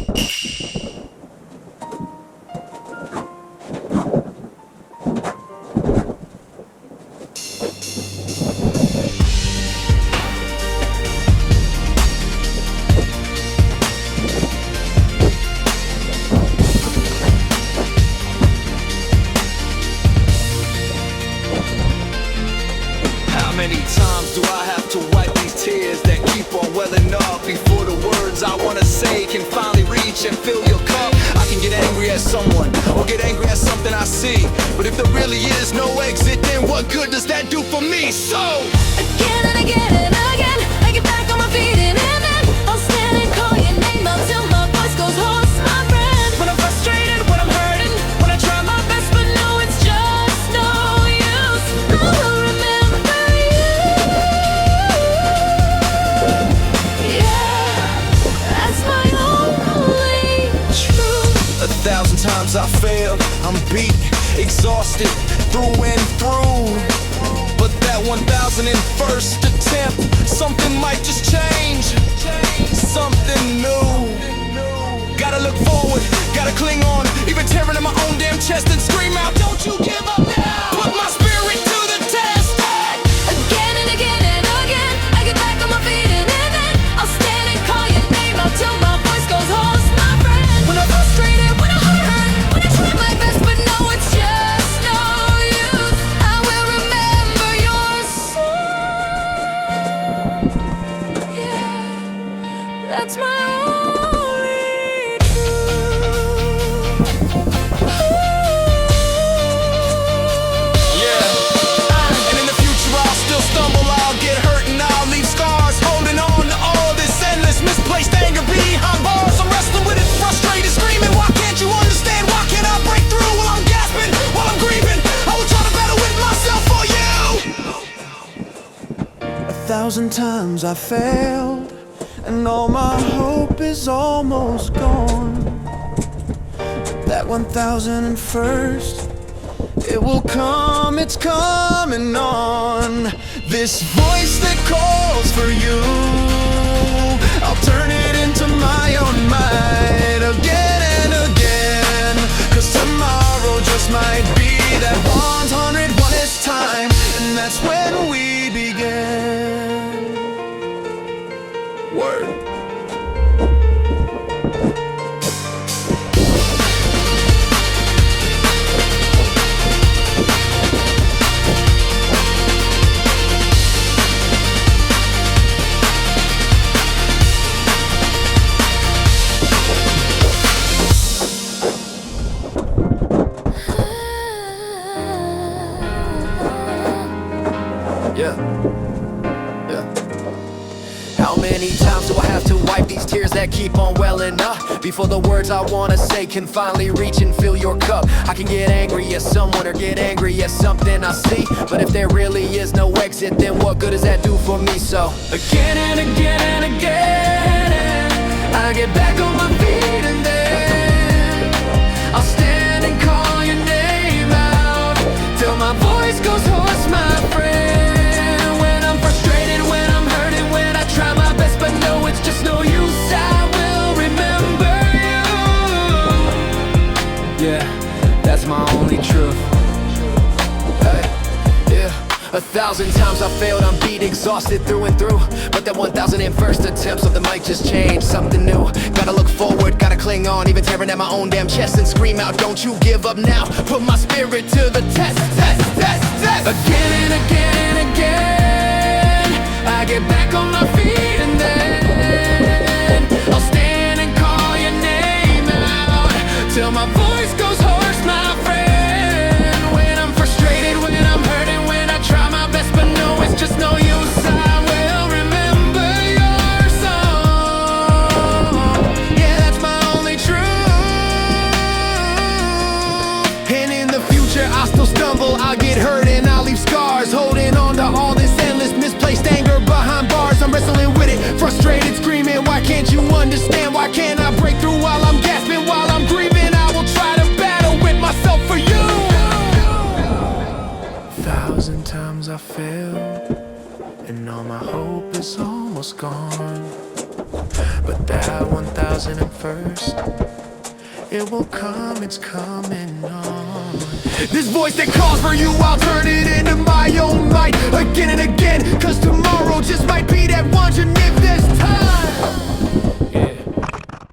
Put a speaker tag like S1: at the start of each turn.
S1: How many times do I have to wipe these tears that keep on welling up before the words I wanna say can finally reach and fill your cup? I can get angry at someone or get angry at something I see, but if there really is no exit, then what good does that do for me? So
S2: again and again and again, I get back on my feet and then I'll stand and call your name until my voice goes hoarse, my friend. When I'm frustrated, when I'm hurting, when I try my best but no, it's just no use, I will remember you. Yeah, that's my only truth.
S1: 1,000 times I failed, I'm beat, exhausted, through and through. But that 1,001st attempt, something might just change, something new. Gotta look forward, gotta cling on, even tearing in my own damn chest and scream out, don't you give up now. Put my spirit to the test.
S2: Again and again and again, I get back on my feet and then I'll stand and call your name until my voice goes hoarse, my friend. When I'm frustrated, when I'm hurt, when I try my best but no, it's just no use, I will remember your song. Yeah, that's my only truth.
S1: Yeah, and in the future I'll still stumble, I'll get hurt and I'll leave scars, holding on to all this endless misplaced anger behind bars. I'm wrestling with it, frustrated, screaming, why can't you understand? Why can't I break through while I'm gasping, while I'm grieving? I will try to battle with myself for you. 1,000 times I failed, and all my hope is almost gone. That 1,001st, it will come, it's coming on. This voice that calls for you, I'll turn it into my own might again and again. 'Cause tomorrow just might be that 101st time, and that's when we begin. Word. Yeah. How many times do I have to wipe these tears that keep on welling up before the words I wanna say can finally reach and fill your cup? I can get angry at someone or get angry at something I see, but if there really is no exit, then what good does that do for me? So again and again and again, I get back on my feet and then I'll stand and call your name out till my voice goes hoarse, my friend. When I'm frustrated, when I'm hurting, when I try my best but no, it's just no use, I will remember you. Yeah, that's my only truth. Hey, yeah. 1,000 times I failed, I'm beat, exhausted through and through. But that 1,001st attempt, something might just change, something new. Gotta look forward, gotta cling on, even tearing at my own damn chest and scream out, don't you give up now. Put my spirit to the test, test, test, test. Again and again and again, I get back on my feet and then I'll stand and call your name out till my voice goes hoarse, my friend. When I'm frustrated, when I'm hurting, when I try my best but no, it's just no use, I will remember your song. Yeah, that's my only truth. And in the future I'll still stumble, I'll get hurt and I'll leave scars, holding on to all this endless misplaced anger behind bars. I'm wrestling with it, frustrated, screaming, why can't you understand? Why can't I break through while I'm gasping, while I'm grieving? I will try to battle with myself for you. 1,000 times I failed, and all my hope is almost gone. But that 1,000 1001st. It will come, it's coming on. This voice that calls for you, I'll turn it into my own might again and again. Cause